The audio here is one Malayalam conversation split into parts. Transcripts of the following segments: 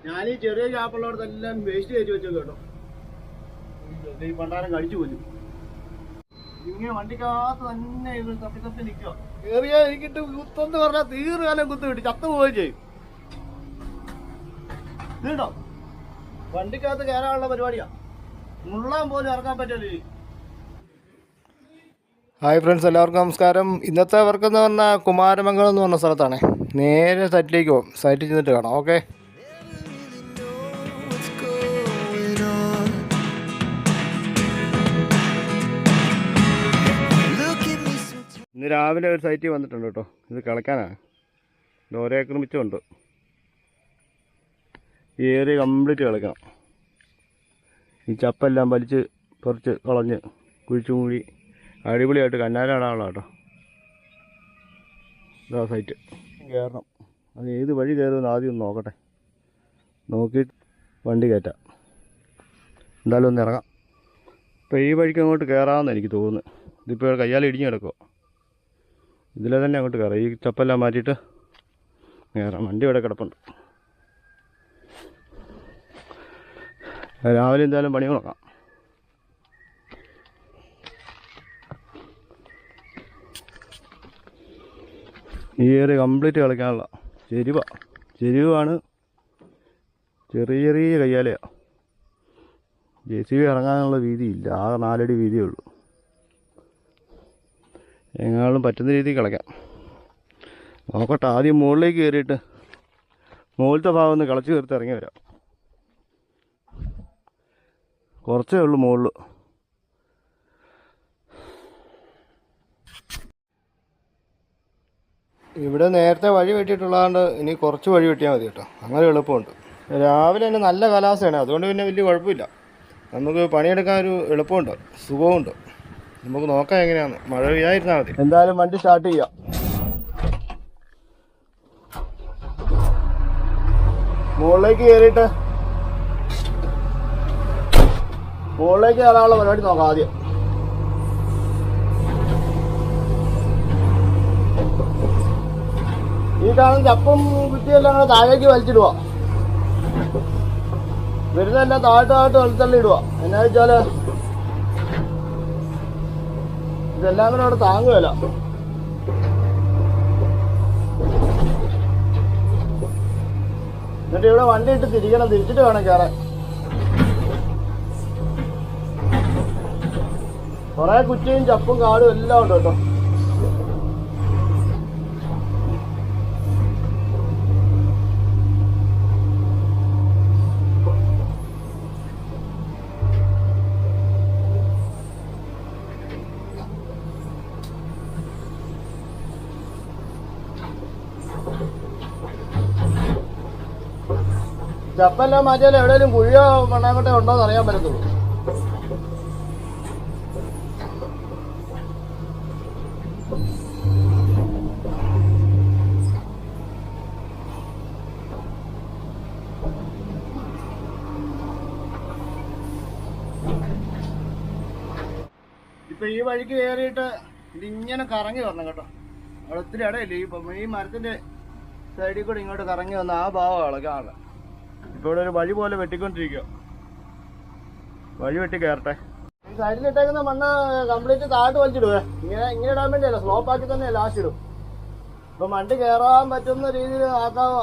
ഞാൻ ഈ ചെറിയ ഗ്യാപ്പുള്ളടത്തെല്ലാം വേസ്റ്റ് കയറ്റി വെച്ചു കേട്ടോ. ഈ പണ്ടാരം കടിച്ചു പോലും ഇങ്ങനെ വണ്ടിക്കകത്ത് തന്നെ ഇത് തപ്പി തപ്പി നിൽക്കുക. കയറിയാൽ എനിക്കിട്ട് കുത്തെന്ന് പറഞ്ഞാൽ തീർക്കാലം കുത്ത് കിട്ടി ചത്തു പോവുകയും ചെയ്യും. ഇതുണ്ടോ വണ്ടിക്കകത്ത് കയറാനുള്ള പരിപാടിയാ. മുള്ളാൻ പോലും ഇറങ്ങാൻ പറ്റില്ല. ഹായ് ഫ്രണ്ട്സ്, എല്ലാവർക്കും നമസ്കാരം. ഇന്നത്തെ വർക്ക് എന്ന് പറഞ്ഞാൽ കുമാരമംഗലം എന്ന് പറഞ്ഞ സ്ഥലത്താണ്. നേരെ സൈറ്റിലേക്ക് പോകും. സൈറ്റിൽ ചെന്നിട്ട് കാണാം. ഓക്കെ. ഇന്ന് രാവിലെ ഒരു സൈറ്റിൽ വന്നിട്ടുണ്ട് കേട്ടോ. ഇത് കളയ്ക്കാനാണ്. ഓരേക്കർ മിച്ചമുണ്ട്. ഈ ഏരിയ കംപ്ലീറ്റ് കളയ്ക്കണം. ഈ ചപ്പെല്ലാം വലിച്ച് പറിച്ച് കളഞ്ഞ് കുഴിച്ചു മൂടി അടിപൊളിയായിട്ട് കന്നാലാടാനുള്ള കേട്ടോ. ഇതാ സൈറ്റ്. കയറണം. അത് ഏത് വഴി കയറുമെന്ന് ആദ്യം ഒന്ന് നോക്കട്ടെ. നോക്കി വണ്ടി കയറ്റാം. എന്തായാലും ഒന്ന് ഇറങ്ങാം. ഇപ്പോൾ ഈ വഴിക്ക് അങ്ങോട്ട് കയറാമെന്ന് എനിക്ക് തോന്നുന്നു. ഇതിപ്പോൾ കയ്യാൽ ഇടിഞ്ഞ് കിടക്കുമോ. ഇതിലെ തന്നെ അങ്ങോട്ട് കയറാം. ഈ ചപ്പെല്ലാം മാറ്റിയിട്ട് കയറാം. വണ്ടി ഇവിടെ കിടപ്പുണ്ട്. രാവിലെ എന്തായാലും പണി നോക്കാം. ഈ ഏരിയ കംപ്ലീറ്റ് കളിക്കാനുള്ള ചെരുവാണ്. ചെറിയ ചെറിയ കയ്യാലയാണ്. JCB ഇറങ്ങാനുള്ള വീതിയില്ല. ആകെ 4 അടി വീതിയേ ഉള്ളൂ. എങ്ങാളും പറ്റുന്ന രീതിയിൽ കളിക്കാം. നോക്കട്ടെ. ആദ്യം മുകളിലേക്ക് കയറിയിട്ട് മുകളിലത്തെ ഭാഗം ഒന്ന് കളച്ച് തീർത്ത് ഇറങ്ങി വരാം. കുറച്ചേ ഉള്ളൂ മുകളിൽ. ഇവിടെ നേരത്തെ വഴി വെട്ടിയിട്ടുള്ളതുകൊണ്ട് ഇനി കുറച്ച് വഴി വെട്ടിയാൽ മതി കേട്ടോ. അങ്ങനെ എളുപ്പമുണ്ട്. രാവിലെ തന്നെ നല്ല കാലാവസ്ഥയാണ്. അതുകൊണ്ട് പിന്നെ വലിയ കുഴപ്പമില്ല. നമുക്ക് പണിയെടുക്കാൻ ഒരു എളുപ്പമുണ്ട്, സുഖമുണ്ട്. നമുക്ക് നോക്കാം എങ്ങനെയാണ്. മഴ പെയ്യാതിരുന്നാൽ മതി. എന്തായാലും വണ്ടി സ്റ്റാർട്ട് ചെയ്യാം. മുകളിലേക്ക് കയറിയിട്ട് മുകളിലേക്ക് കയറാനുള്ള പരിപാടി നോക്കാം ആദ്യം. ഈ കാണുന്ന ചപ്പും കുറ്റിയെല്ലാം കൂടെ താഴേക്ക് വലിച്ചിടുക. വരുന്നെല്ലാം താഴോട്ട് വലിച്ചള്ളി ഇടുക. എന്നാ വെച്ചാല് ഇതെല്ലാം കൂടെ അവിടെ താങ്ങുകയല്ല. എന്നിട്ട് ഇവിടെ വണ്ടി ഇട്ട് തിരിക്കണം. തിരിച്ചിട്ട് വേണം കയറാൻ. കുറെ കുറ്റിയും ചപ്പും കാടും എല്ലാം ഉണ്ട് കേട്ടോ. ചപ്പെല്ലാം മാറ്റിയാലും എവിടെയെങ്കിലും കുഴിയോ മണ്ണാങ്കട്ടെ ഉണ്ടോ എന്ന് അറിയാൻ പറ്റത്തുള്ളൂ. ഇപ്പൊ ഈ വഴിക്ക് കയറിയിട്ട് ഇതിങ്ങനെ കറങ്ങി വരണം കേട്ടോ. അവിടെ ഒത്തിരി ഇടയില്ല. ഈ മരത്തിന്റെ സൈഡിൽ കൂടെ ഇങ്ങോട്ട് കറങ്ങി വന്ന ആ ഭാഗം ഇളകാണ്. ഇപ്പൊ ഇവിടെ ഒരു വഴി പോലെ വെട്ടിക്കൊണ്ടിരിക്കുക. വഴി വെട്ടി കയറട്ടെ. ഈ സൈഡിലിട്ടേക്കുന്ന മണ്ണ് കംപ്ലീറ്റ് താഴോട്ട് വലിച്ചിടുവേ. ഇങ്ങനെ ഇടാൻ വേണ്ടിയല്ല, സ്ലോപ്പ് ആക്കി തന്നെ ലാസ്റ്റ് ഇടും. ഇപ്പൊ വണ്ടി കയറാൻ പറ്റുന്ന രീതിയിൽ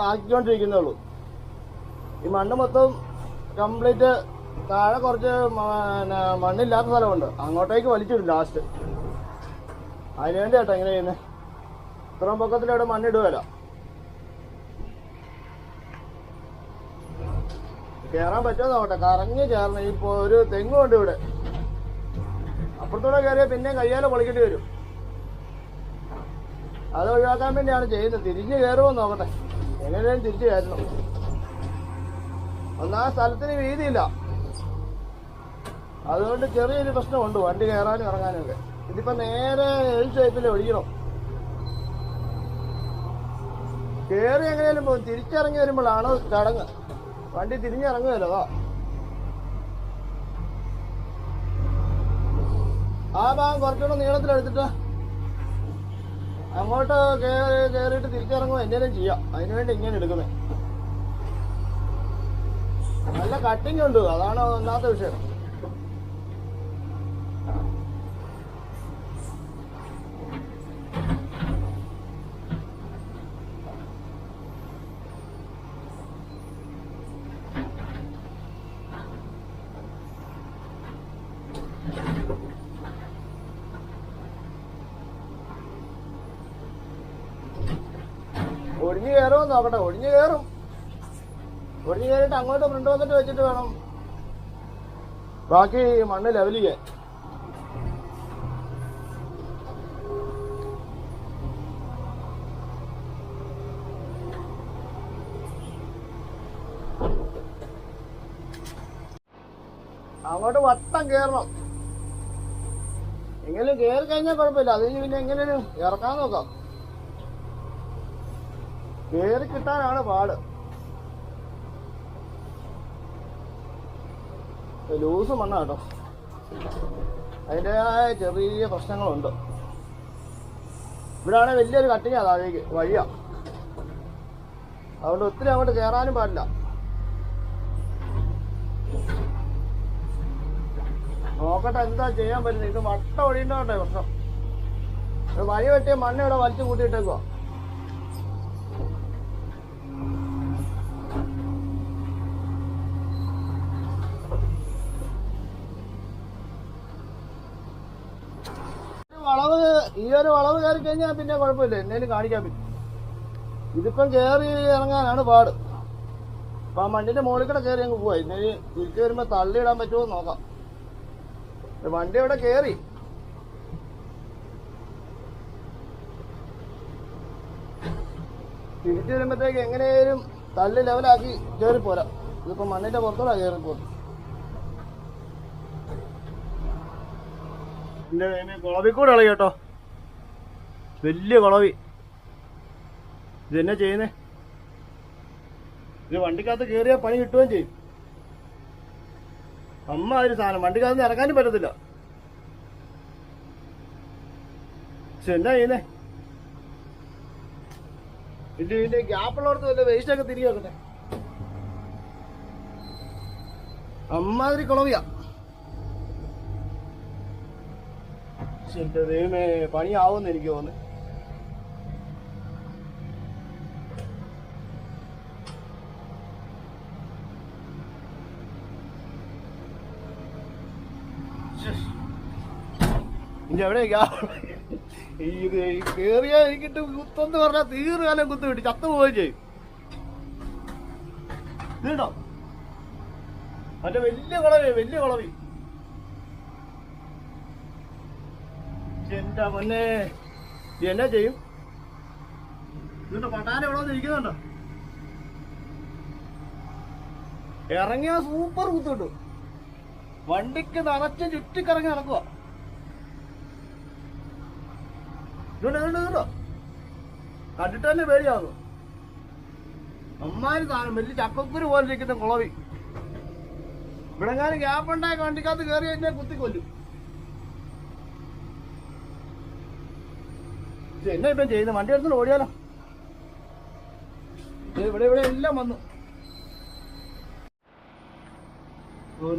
ആക്കിക്കൊണ്ടിരിക്കുന്നേ ഉള്ളൂ. ഈ മണ്ണ് മൊത്തം കംപ്ലീറ്റ് താഴെ കുറച്ച് മണ്ണില്ലാത്ത സ്ഥലമുണ്ട്. അങ്ങോട്ടേക്ക് വലിച്ചിടും ലാസ്റ്റ്. അതിനുവേണ്ടി കേട്ടോ ഇങ്ങനെ ചെയ്യുന്നത്. ഇത്രയും പൊക്കത്തിലവിടെ മണ്ണിടുകയല്ല. കയറാൻ പറ്റുമോ നോട്ടെ. കറങ്ങി കയറണം. ഇപ്പൊ ഒരു തെങ്ങുണ്ട് ഇവിടെ. അപ്പുറത്തൂടെ കയറിയാൽ പിന്നെയും കയ്യാലെ പൊളിക്കേണ്ടി വരും. അത് ഒഴിവാക്കാൻ വേണ്ടിയാണ് ചെയ്യുന്നത്. തിരിഞ്ഞ് കയറുമോ നോക്കട്ടെ. എങ്ങനെയും തിരിച്ച് കയറ്റണം. ഒന്നാം സ്ഥലത്തിന് വീതിയില്ല. അതുകൊണ്ട് ചെറിയൊരു പ്രശ്നമുണ്ട് വണ്ടി കയറാനും ഇറങ്ങാനും ഒക്കെ. ഇതിപ്പോ നേരെ എൽ ഷേപ്പിൽ ഒഴിക്കണം. കയറി എങ്ങനെയാലും പോകും. തിരിച്ചിറങ്ങി വരുമ്പോഴാണ് ചടങ്ങ്. വണ്ടി തിരിഞ്ഞിറങ്ങുമല്ലോ. ആ ഭാഗം കുറച്ചുകൂടെ നീളത്തിലെടുത്തിട്ട് അങ്ങോട്ട് കയറിയിട്ട് തിരിച്ചിറങ്ങുമ്പോൾ എന്തെങ്കിലും ചെയ്യാം. അതിനുവേണ്ടി ഇങ്ങനെ എടുക്കുന്നത്. നല്ല കട്ടിങ് ഉണ്ട്, അതാണ് ഒന്നാമത്തെ വിഷയം. ഒടിഞ്ഞു കയറുമോ നോക്കട്ടെ. ഒടിഞ്ഞു കയറും. ഒടിഞ്ഞു കയറിയിട്ട് അങ്ങോട്ട് ഫ്രണ്ട് വന്നിട്ട് വെച്ചിട്ട് വേണം ബാക്കി മണ്ണ് ലെവൽ ചെയ്യാൻ. അങ്ങോട്ട് വട്ടം കയറണം. എങ്കിലും കയറി കഴിഞ്ഞാൽ കുഴപ്പമില്ല. അത് കഴിഞ്ഞ് പിന്നെ എങ്ങനെയും ഇറക്കാൻ നോക്കാം. കയറി കിട്ടാനാണ് പാട്. ലൂസ് മണ്ണ കേട്ടോ, അതിൻ്റെതായ ചെറിയ പ്രശ്നങ്ങളുണ്ട്. ഇവിടെ ആണെങ്കിൽ വലിയൊരു കട്ടിങ്ങാ, താഴേക്ക് വഴിയാ. അതുകൊണ്ട് ഒത്തിരി അങ്ങോട്ട് കയറാനും പാടില്ല. നോക്കട്ടെ എന്താ ചെയ്യാൻ പറ്റുന്നത്. ഇത് വട്ട ഒടിയുണ്ടോട്ടെ പ്രശ്നം. വഴി വെട്ടിയ മണ്ണ് ഇവിടെ വലിച്ചു കൂട്ടിയിട്ടേക്കുവാ. വളവ്, ഈ ഒരു വളവ് കയറി കഴിഞ്ഞാൽ പിന്നെ കുഴപ്പമില്ല, എന്നേലും കാണിക്കാൻ പറ്റും. ഇതിപ്പം കയറി ഇറങ്ങാനാണ് പാട്. അപ്പൊ ആ മണ്ണിന്റെ മുകളിൽ കൂടെ കയറി അങ്ങ് പോവാ. ഇന്നേല് തിരിച്ചു വരുമ്പോ തള്ളിയിടാൻ പറ്റുമോ നോക്കാം. വണ്ടി ഇവിടെ കയറി. തിരിച്ചു വരുമ്പോഴത്തേക്ക് എങ്ങനെയും തള്ളി ലെവലാക്കി കയറി പോരാ. ഇതിപ്പോ മണ്ണിന്റെ പുറത്തോടാ കയറി പോകുന്നത്. കുളവിക്കൂടെ ഇളകി കേട്ടോ, വലിയ കുളവി. ഇതെന്നാ ചെയ്യുന്നേ? ഇത് വണ്ടിക്കകത്ത് കയറിയാൽ പണി കിട്ടുകയും ചെയ്യും. അമ്മ ഒരു സാധനം, വണ്ടിക്കകത്ത് ഇറങ്ങാനും പറ്റത്തില്ല. പക്ഷെ എന്നാ ചെയ്യുന്നേ? ഇതിന്റെ ഗ്യാപ്പുള്ളടത്ത് വല്ല വേസ്റ്റൊക്കെ തിരികെ വെക്കട്ടെ. അമ്മാതിരി കുളവിയാ. എന്റെ ദൈവമേ, പണിയാവുമെന്ന് എനിക്ക് തോന്നുന്നു. ഇനി എവിടെയാ ഇത് കേറിയാ എനിക്കിട്ട് കുത്തെന്ന് പറഞ്ഞാൽ തീർക്കാലം കുത്ത് കിട്ടി ചത്തു പോവുകയും ചെയ്യും. ഇതുണ്ടോ മറ്റേ വലിയ കുളവി, വലിയ കുളവി. എന്റെ പൊന്നെ, എന്നാ ചെയ്യും? ഇതിന്റെ പട്ടാന എവിടെ വന്ന് ഇരിക്കുന്നുണ്ടോ? ഇറങ്ങിയ സൂപ്പർ കുത്ത് കിട്ടും. വണ്ടിക്ക് നിറച്ച് ചുറ്റിക്കറങ്ങി നടക്കുക. ഇതുണ്ടോ, കണ്ടിട്ട് തന്നെ പേടിയാവുന്നു. അമ്മാര് സാധനം, വലിയ ചക്കക്കുരു പോലെ ഇരിക്കുന്ന കുളവി. ഇവിടെങ്ങാനും ഗ്യാപ്പ് ഉണ്ടായ വണ്ടിക്കകത്ത് കയറി കഴിഞ്ഞാൽ കുത്തിക്കൊല്ലും. എന്നാ ഇപ്പം ചെയ്യുന്നത്? വണ്ടി എടുത്ത് ഓടിയാലോ. ഇവിടെ ഇവിടെ എല്ലാം വന്നു.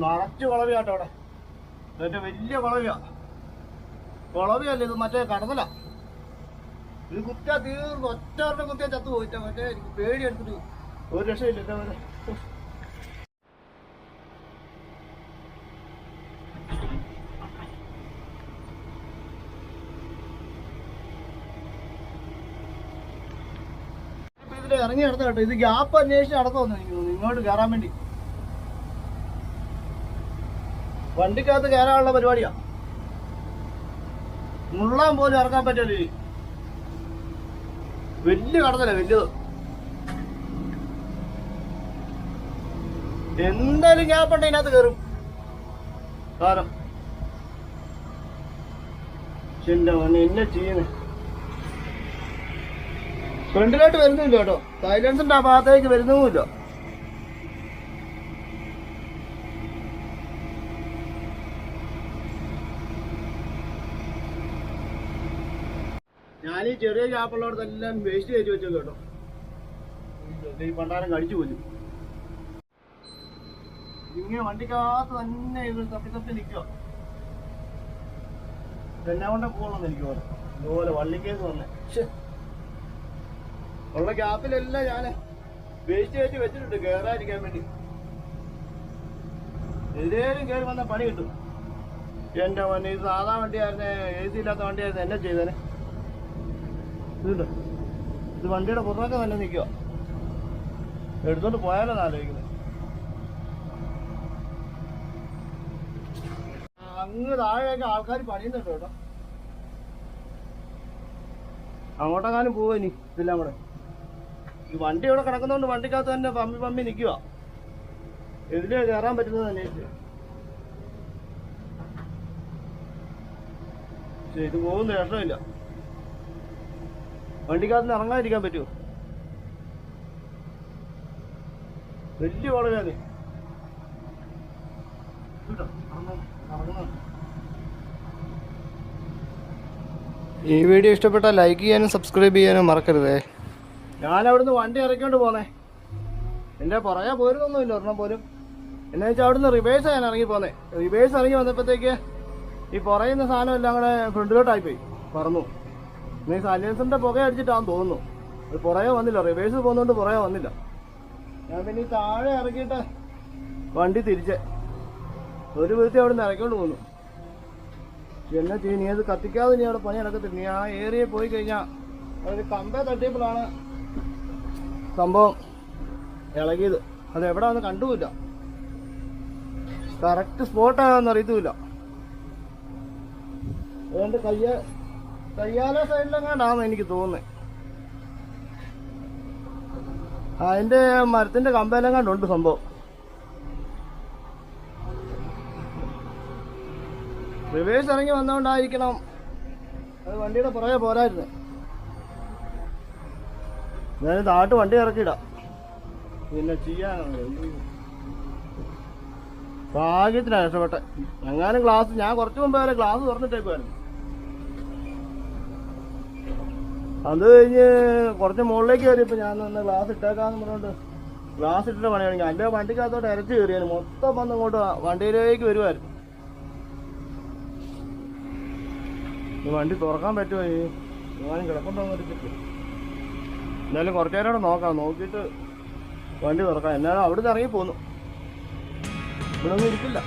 നിറച്ച് കുളവിയാട്ടോ അവിടെ. മറ്റേ വലിയ കുളവിയാ. കുളവിയല്ല ഇത്, മറ്റേ കടന്നല. ഇത് കുത്തിയാ തീർന്നു. ഒറ്റ ഒരെണ്ണം കുത്തിയാ ചത്തു പോയിട്ടാ. മറ്റേ പേടി എടുത്തിട്ട് ഒരു രക്ഷയില്ല. എന്താ പോലെ ഇറങ്ങി നടന്ന കേട്ടോ. ഇത് ഗ്യാപ്പ് അന്വേഷിച്ച് നടക്കുമെന്ന് എനിക്ക് തോന്നുന്നു, ഇങ്ങോട്ട് കയറാൻ വേണ്ടി. വണ്ടിക്കകത്ത് കയറാനുള്ള പരിപാടിയാ. മുള്ളാൻ പോലും ഇറങ്ങാൻ പറ്റില്ല. വലിയ കടന്നല്ലേ, വലുത്. എന്തായാലും ഗ്യാപ്പുണ്ട് ഇതിനകത്ത് കയറും സാധനം. എന്റെ മണ്ണ എന്നെ ചെയ്യുന്നേ. ഫ്രണ്ടിലോട്ട് വരുന്നില്ല കേട്ടോ, സൈലൻസിന്റെ ആ ഭാഗത്തേക്ക് വരുന്നുമില്ല. ഞാൻ ഈ ചെറിയ ഗ്യാപ്പുള്ളടത്തെല്ലാം വേസ്റ്റ് കയറ്റി വെച്ചോ കേട്ടോ. ഈ പണ്ടാരം കടിച്ചു പോലും. ഇങ്ങനെ വണ്ടിക്കകത്ത് തന്നെ ഇത് തപ്പി തപ്പി നിൽക്കുക. ഇതെന്നെ കൊണ്ടേ പോകണമെന്ന് എനിക്ക് തോന്നുന്നു. ഇതുപോലെ വള്ളിക്കേസ് വന്നേ. ഉള്ള ഗ്യാപ്പിലെല്ലാം ഞാൻ വേസ്റ്റ് കയറ്റി വെച്ചിട്ടുണ്ട് കയറാതിരിക്കാൻ വേണ്ടി. ഏതേലും കയറി വന്നാൽ പണി കിട്ടും. എൻ്റെ വണ്ടി ഇത് സാധാ വണ്ടിയായിരുന്നേ, AC ഇല്ലാത്ത വണ്ടിയായിരുന്നു, എന്നെ ചെയ്തേനെ. ഇതുണ്ട്, ഇത് വണ്ടിയുടെ പുറത്തൊക്കെ തന്നെ നിൽക്കുക. എടുത്തോണ്ട് പോയാലോ ആലോചിക്കുന്നത്. അങ്ങ് താഴെയൊക്കെ ആൾക്കാർ പണിയുന്നുണ്ട് കേട്ടോ. അങ്ങോട്ടെങ്ങാനും പോവാ ഇനി ഇതെല്ലാം കൂടെ. ഈ വണ്ടി ഇവിടെ കിടക്കുന്നതുകൊണ്ട് വണ്ടിക്കകത്ത് തന്നെ പമ്മി പമ്മി നിൽക്കുക. ഇതിലേ കയറാൻ പറ്റുന്നത് തന്നെ. ഇത് പോകുന്ന രക്ഷമില്ല. വണ്ടിക്കകത്ത് നിന്ന് ഇറങ്ങാതിരിക്കാൻ പറ്റുമോ? വലിയ വളരാതെ ഈ വീഡിയോ ഇഷ്ടപ്പെട്ടാൽ ലൈക്ക് ചെയ്യാനും സബ്സ്ക്രൈബ് ചെയ്യാനും മറക്കരുതേ. ഞാനവിടുന്ന് വണ്ടി ഇറക്കിക്കൊണ്ട് പോന്നേ. എൻ്റെ പുറകെ പോരുന്നൊന്നുമില്ല ഒരെണ്ണം പോലും. എന്നു വെച്ചാൽ അവിടുന്ന് റിവേഴ്സ് ഞാൻ ഇറങ്ങി പോന്നേ. റിവേഴ്സ് ഇറങ്ങി വന്നപ്പോഴത്തേക്ക് ഈ പുറയുന്ന സാധനം എല്ലാം കൂടെ ഫ്രണ്ടിലോട്ടായിപ്പോയി, പറന്നു. നീ സൈലൻസറിൻ്റെ പുക അടിച്ചിട്ടാന്ന് തോന്നുന്നു. അത് പുറകെ വന്നില്ല, റിവേഴ്സ് പോകുന്നതുകൊണ്ട് പുറകെ വന്നില്ല. ഞാൻ പിന്നെ ഈ താഴെ ഇറക്കിയിട്ട് വണ്ടി തിരിച്ച് ഒരു വിധത്തിൽ അവിടെ നിന്ന് ഇറക്കിക്കൊണ്ട് പോന്നു. എന്നാ ചെയ്യും, നീ അത് കത്തിക്കാതെ നീ അവിടെ പണി നടക്കത്തില്ല. നീ ആ ഏരിയയിൽ പോയി കഴിഞ്ഞാൽ അതൊരു കമ്പേ തട്ടിയപ്പോഴാണ് സംഭവം ഇളകിയത്. അത് എവിടെയാണെന്ന് കണ്ടുമില്ല, കറക്റ്റ് സ്പോട്ടാണെന്ന് അറിയത്തുമില്ല. അതുകൊണ്ട് കയ്യാല സൈഡിലെങ്ങാണ്ടാണെന്ന് എനിക്ക് തോന്നുന്നത്. അതിന്റെ മരത്തിന്റെ കമ്പയിലെങ്ങാണ്ടുണ്ട് സംഭവം. റിവേഴ്സ് ഇറങ്ങി വന്നുകൊണ്ടായിരിക്കണം അത് വണ്ടിയുടെ പുറകെ പോരായിരുന്നു. ഞാൻ താട്ട് വണ്ടി ഇറക്കിയിടാം, പിന്നെ ചെയ്യാനാണ്. ഭാഗ്യത്തിനാണ് രക്ഷപ്പെട്ടെ. എങ്ങാനും ഗ്ലാസ്, ഞാൻ കുറച്ച് മുമ്പ് വരെ ഗ്ലാസ് തുറന്നിട്ടേക്കുമായിരുന്നു. അത് കഴിഞ്ഞ് കുറച്ച് മുകളിലേക്ക് കയറിയപ്പോൾ ഞാൻ ഒന്ന് ഗ്ലാസ് ഇട്ടേക്കാന്ന് പറഞ്ഞുകൊണ്ട് ഗ്ലാസ് ഇട്ടിട്ട് പണിയാണെങ്കിൽ എൻ്റെ വണ്ടിക്കകത്തോട്ട് ഇരച്ച് കയറിയാലും മൊത്തം വന്ന് ഇങ്ങോട്ട് വണ്ടിയിലേക്ക് വരുമായിരുന്നു. വണ്ടി തുറക്കാൻ പറ്റുമോ? ഞാനും കിടപ്പുണ്ടോന്ന് വെച്ചിട്ട് എന്തായാലും കുറച്ചു നേരം നോക്കാം, നോക്കിയിട്ട് വണ്ടി തുറക്കാം. എന്നാലും അവിടെ നിന്ന് ഇറങ്ങി പോന്നു. ഇവിടെ ഒന്നും ഇരിക്കില്ല.